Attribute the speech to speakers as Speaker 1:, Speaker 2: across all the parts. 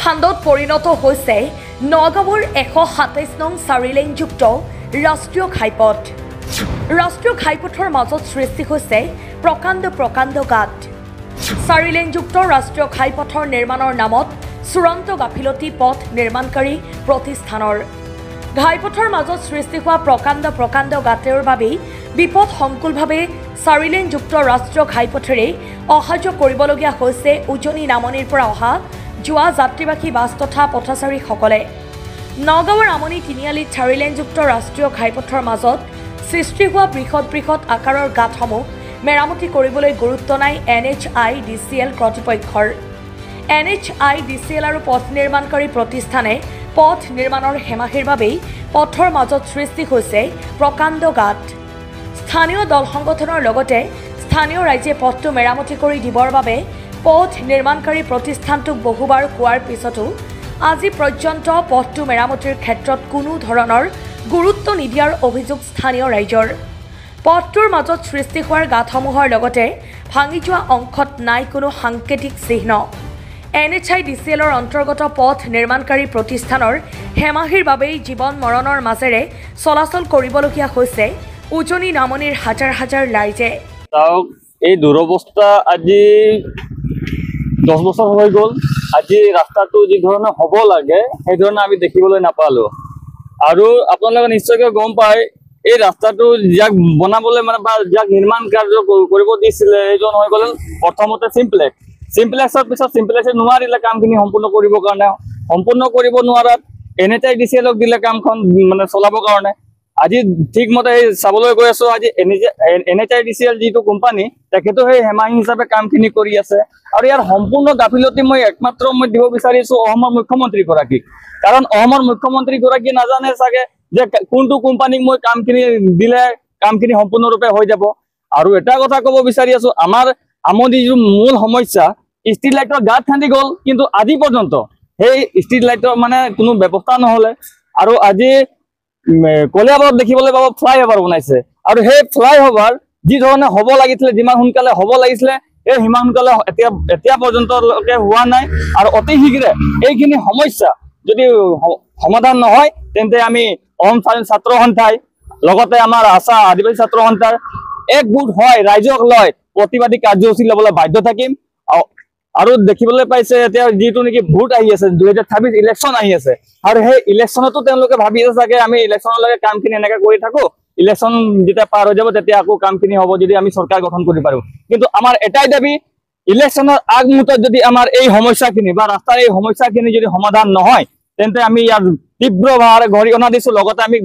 Speaker 1: কাণ্ডত পৰিণত হৈছে নগাঁৱৰ 127 নং 4 লেনযুক্ত ৰাষ্ট্ৰীয় ঘাইপথ। ৰাষ্ট্ৰীয় ঘাইপথৰ মাজত সৃষ্টি হৈছে প্ৰকাণ্ড গাঁত। 4 লেনযুক্ত ৰাষ্ট্ৰীয় ঘাইপথৰ নিৰ্মাণৰ নামত চূড়ান্ত গাফিলতি পথ নিৰ্মাণকাৰী প্ৰতিষ্ঠানৰ। ঘাইপথৰ মাজত সৃষ্টি হোৱা প্ৰকাণ্ড গাঁতৰ বাবেই বিপদসংকুলভাৱে 4 লেনযুক্ত ৰাষ্ট্ৰীয় ঘাইপথেৰে অহা যোৱা কৰিবলগীয়া হৈছে উজনি নামনিৰ পৰা অহা যোৱা যাত্ৰীবাহী বাছ তথা পথচাৰীসকলে। নগাঁৱৰ আমনি তিনিআলিত 4 লেনযুক্ত ৰাষ্ট্ৰীয় ঘাইপথৰ মাজত সৃষ্টি হোৱা বৃহৎ আকাৰৰ গাঁতসমূহ মেৰামতি কৰিবলৈ গুৰুত্ব নাই NHIDCL কৰ্তৃপক্ষৰ। NHIDCL আৰু পথ নিৰ্মাণকাৰী প্ৰতিষ্ঠানে পথ নিৰ্মাণৰ হেমাহিৰ বাবেই পথৰ মাজত সৃষ্টি হৈছে প্ৰকাণ্ড গাঁত। স্থানীয় দল সংগঠনৰ লগতে স্থানীয় ৰাইজে পথটো মেৰামতি কৰি দিবৰ বাবে পথ নিৰ্মাণকাৰী প্ৰতিষ্ঠানটোক বহুবাৰ কোৱাৰ পিছতো আজি পৰ্যন্ত পথটো মেৰামতিৰ ক্ষেত্ৰত কোনো ধৰণৰ গুৰুত্ব নিদিয়াৰ অভিযোগ স্থানীয় ৰাইজৰ। পথটোৰ মাজত সৃষ্টি হোৱাৰ গাঁতসমূহৰ লগতে ভাঙি যোৱা অংশত নাই কোনো সাংকেতিক চিহ্ন। NHIDCLৰ অন্তৰ্গত পথ নিৰ্মাণকাৰী প্ৰতিষ্ঠানৰ হেমাহিৰ বাবেই জীৱন মৰণৰ মাজেৰে চলাচল কৰিবলগীয়া হৈছে উজনি নামনিৰ হাজাৰ ৰাইজে।
Speaker 2: এই দুৰৱস্থা আজি 10 বছৰ হৈ গ'ল। আজি ৰাস্তাটো যি ধৰণে হ'ব লাগে সেই ধৰণে আমি দেখিবলৈ নাপালো। আৰু আপোনালোকে নিশ্চয়কৈ গম পায় এই ৰাস্তাটো যাক বনাবলৈ মানে বা যাক নিৰ্মাণ কাৰ্য কৰিব দিছিলে এইজন হৈ গ'ল প্ৰথমতে চিম্প্লেক্সৰ পিছত চিম্প্লেক্সে নোৱাৰিলে কামখিনি সম্পূৰ্ণ কৰিবৰ কাৰণে। সম্পূৰ্ণ কৰিব নোৱাৰাত NHIDCLক দিলে কামখন মানে চলাবৰ কাৰণে। আজি ঠিকমতে চাবলৈ গৈ আছো আজি NHIDCL যিটো কোম্পানী তেখেতো সেই হেমাহি হিচাপে কামখিনি কৰি আছে। আৰু ইয়াৰ সম্পূৰ্ণ গাফিলতি মই একমাত্ৰ দিব বিচাৰিছো অসমৰ মুখ্যমন্ত্ৰীগৰাকীক। কাৰণ অসমৰ মুখ্যমন্ত্ৰীগৰাকী নাজানে চাগে যে কোনটো কোম্পানীক মই কামখিনি দিলে কামখিনি সম্পূৰ্ণৰূপে হৈ যাব। আৰু এটা কথা ক'ব বিচাৰি আছো, আমাৰ আমনি যিটো মূল সমস্যা ষ্ট্ৰীট লাইটৰ গাঁত খান্দি গ'ল, কিন্তু আজি পৰ্যন্ত সেই ষ্ট্ৰীট লাইটৰ মানে কোনো ব্যৱস্থা নহ'লে। আৰু আজি কলিয়াবৰত দেখিবলৈ পাব ফ্লাইঅভাৰ বনাইছে। আৰু সেই ফ্লাইঅভাৰ যি ধৰণে হ'ব লাগিছিলে, যিমান সোনকালে হ'ব লাগিছিলে এই সিমান সোনকালে এতিয়া পৰ্যন্তলৈকে হোৱা নাই। আৰু অতি শীঘ্ৰে এইখিনি সমস্যা যদি সমাধান নহয় তেন্তে আমি অসম ছাত্ৰ সন্থাই লগতে আমাৰ আশা আদিবাসী ছাত্ৰ সন্থাৰ একগোট হয় ৰাইজক লৈ প্ৰতিবাদী কাৰ্যসূচী ল'বলৈ বাধ্য থাকিম। আৰু দেখিবলৈ পাইছে এতিয়া যিটো নেকি ভোট আহি আছে 2026 ইলেকশ্যন আহি আছে। আৰু সেই ইলেকশ্যনতো তেওঁলোকে ভাবি আছে চাগে আমি ইলেকশ্যনলৈকে কামখিনি এনেকৈ কৰি থাকো, ইলেকশ্যন যেতিয়া পাৰ হৈ যাব তেতিয়া আকৌ কামখিনি হ'ব যদি আমি চৰকাৰ গঠন কৰিব পাৰো। কিন্তু আমাৰ এটাই দাবী, ইলেকশ্যনৰ আগমুহূৰ্তত যদি আমাৰ এই সমস্যাখিনি বা ৰাস্তাৰ এই সমস্যাখিনি যদি সমাধান নহয় তেন্তে আমি ইয়াৰ তীব্ৰভাৱে গৰিহণা দিছো। লগতে আমি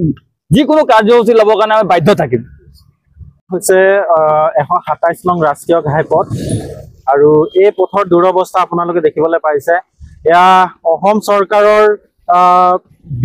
Speaker 2: যিকোনো কাৰ্যসূচী ল'বৰ কাৰণে আমি বাধ্য থাকিম।
Speaker 3: হৈছে 127 নং ৰাষ্ট্ৰীয় ঘাইপথ। আৰু এই পথৰ দুৰৱস্থা আপোনালোকে দেখিবলৈ পাইছে। এয়া অসম চৰকাৰৰ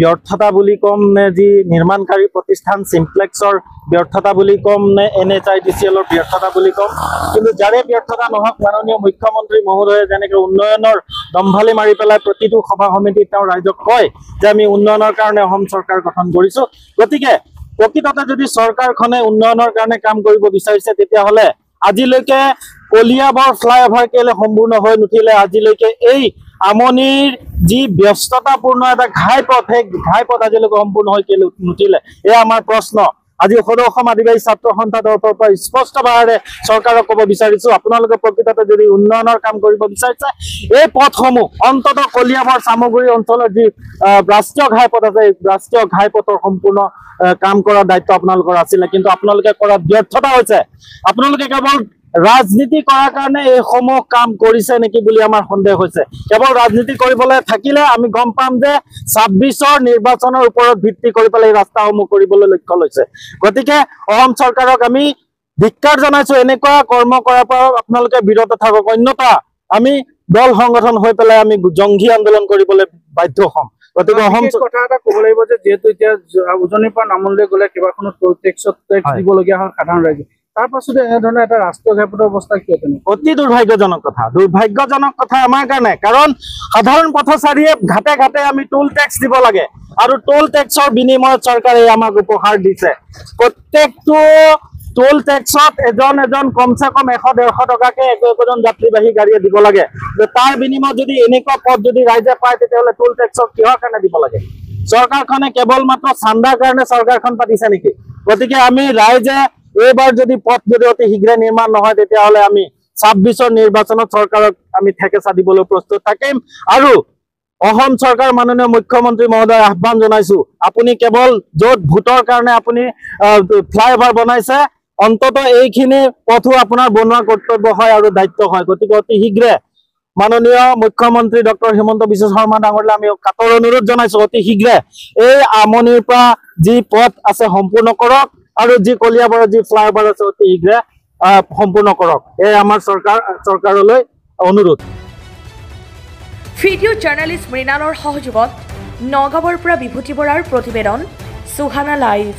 Speaker 3: ব্যৰ্থতা বুলি কম নে যি নিৰ্মাণকাৰী প্ৰতিষ্ঠান চিম্প্লেক্সৰ ব্যৰ্থতা বুলি কম নে NHIDCLৰ ব্যৰ্থতা বুলি কম, কিন্তু যাৰে ব্যৰ্থতা নহওক মাননীয় মুখ্যমন্ত্ৰী মহোদয়ে যেনেকৈ উন্নয়নৰ দম্ভালি মাৰি পেলাই প্ৰতিটো সভা সমিতিত তেওঁ ৰাইজক কয় যে আমি উন্নয়নৰ কাৰণে অসম চৰকাৰ গঠন কৰিছো। গতিকে প্ৰকৃততে যদি চৰকাৰখনে উন্নয়নৰ কাৰণে কাম কৰিব বিচাৰিছে তেতিয়াহ'লে আজিলৈকে কলিয়াবৰ ফ্লাইঅভাৰ কেলে সম্পূৰ্ণ হৈ নুঠিলে, আজিলৈকে এই আমনিৰ যি ব্যস্ততাপূৰ্ণ এটা ঘাইপথ সেই ঘাইপথ আজিলৈকে সম্পূৰ্ণ হৈ কেলে নুঠিলে, এয়া আমাৰ প্ৰশ্ন। আজি সদৌ অসম আদিবাসী ছাত্ৰ সন্থা তৰফৰ পৰা স্পষ্টভাৱে চৰকাৰক ক'ব বিচাৰিছো, আপোনালোকে প্ৰকৃততে যদি উন্নয়নৰ কাম কৰিব বিচাৰিছে এই পথসমূহ অন্তত কলিয়াবৰ চামগুৰি অঞ্চলৰ যি ৰাষ্ট্ৰীয় ঘাইপথ আছে এই ৰাষ্ট্ৰীয় ঘাইপথৰ সম্পূৰ্ণ কাম কৰাৰ দায়িত্ব আপোনালোকৰ আছিলে, কিন্তু আপোনালোকে কৰাত ব্যৰ্থতা হৈছে। আপোনালোকে কেৱল ৰাজনীতি কৰাৰ কাৰণে এইসমূহ কাম কৰিছে নেকি বুলি আমাৰ সন্দেহ হৈছে। কেৱল ৰাজনীতি কৰিবলৈ থাকিলে আমি গম পাম যে 26ৰ নিৰ্বাচনৰ ওপৰত ভিত্তি কৰি পেলাই এই ৰাস্তাসমূহ কৰিবলৈ লক্ষ্য লৈছে। গতিকে অসম চৰকাৰক আমি ধিক্কাৰ জনাইছো, এনেকুৱা কৰ্ম কৰাৰ পৰা আপোনালোকে বিৰত থাকক, অন্যথা আমি দল সংগঠন হৈ পেলাই আমি জংঘী আন্দোলন কৰিবলৈ বাধ্য হ'ম। গতিকে অসম
Speaker 4: কথা এটা ক'ব লাগিব যে যিহেতু এতিয়া উজনিৰ পৰা নামনিলৈ গ'লে কেইবাখনো টোল টেক্স দিবলগীয়া হয় সাধাৰণ ৰাইজে, তাৰ পাছতে এনেধৰণে এটা ৰাষ্ট্ৰীয় ঘাইপথৰ অৱস্থা কিয় তেনে?
Speaker 3: অতি দুৰ্ভাগ্যজনক কথা আমাৰ কাৰণে। কাৰণ সাধাৰণ পথচাৰীয়ে ঘাটে ঘাটে আমি টোল টেক্স দিব লাগে আৰু টোল টেক্সৰ বিনিময়ত চৰকাৰে আমাক উপহাৰ দিছে। প্ৰত্যেকটো টোল টেক্সত এজন কমচে কম 100-150 টকাকে একজন যাত্ৰীবাহী গাড়ীয়ে দিব লাগে। তাৰ বিনিময়ত যদি এনেকুৱা পথ যদি ৰাইজে পায় তেতিয়াহ'লে টোল টেক্সত কিহৰ কাৰণে দিব লাগে? চৰকাৰখনে কেৱল মাত্ৰ চান্দাৰ কাৰণে চৰকাৰখন পাতিছে নেকি? গতিকে আমি ৰাইজে এইবাৰ যদি পথ যদি অতি শীঘ্ৰে নিৰ্মাণ নহয় তেতিয়াহ'লে আমি 26ৰ নিৰ্বাচনত চৰকাৰক আমি ঠেকেচা দিবলৈ প্ৰস্তুত থাকিম। আৰু অসম চৰকাৰ মাননীয় মুখ্যমন্ত্ৰী মহোদয় আহ্বান জনাইছো, আপুনি কেৱল য'ত ভোটৰ কাৰণে আপুনি ফ্লাইঅভাৰ বনাইছে, অন্তত এইখিনি পথো আপোনাৰ বনোৱা কৰ্তব্য হয় আৰু দায়িত্ব হয়। গতিকে অতি শীঘ্ৰে মাননীয় মুখ্যমন্ত্ৰী ডক্টৰ হিমন্ত বিশ্ব শৰ্মা ডাঙৰীয়ালৈ আমি কাতৰ অনুৰোধ জনাইছো, অতি শীঘ্ৰে এই আমনিৰ পৰা যি পথ আছে সম্পূৰ্ণ কৰক আৰু যি কলিয়াবৰত যি ফ্লাইঅভাৰ আছে অতি শীঘ্ৰে সম্পূৰ্ণ কৰক। এই আমাৰ চৰকাৰলৈ অনুৰোধ।
Speaker 1: ভিডিঅ' জাৰ্নেলিষ্ট মৃণালৰ সহযোগত নগাঁৱৰ পৰা বিভূতি বৰাৰ প্ৰতিবেদন সুহানা লাইভ।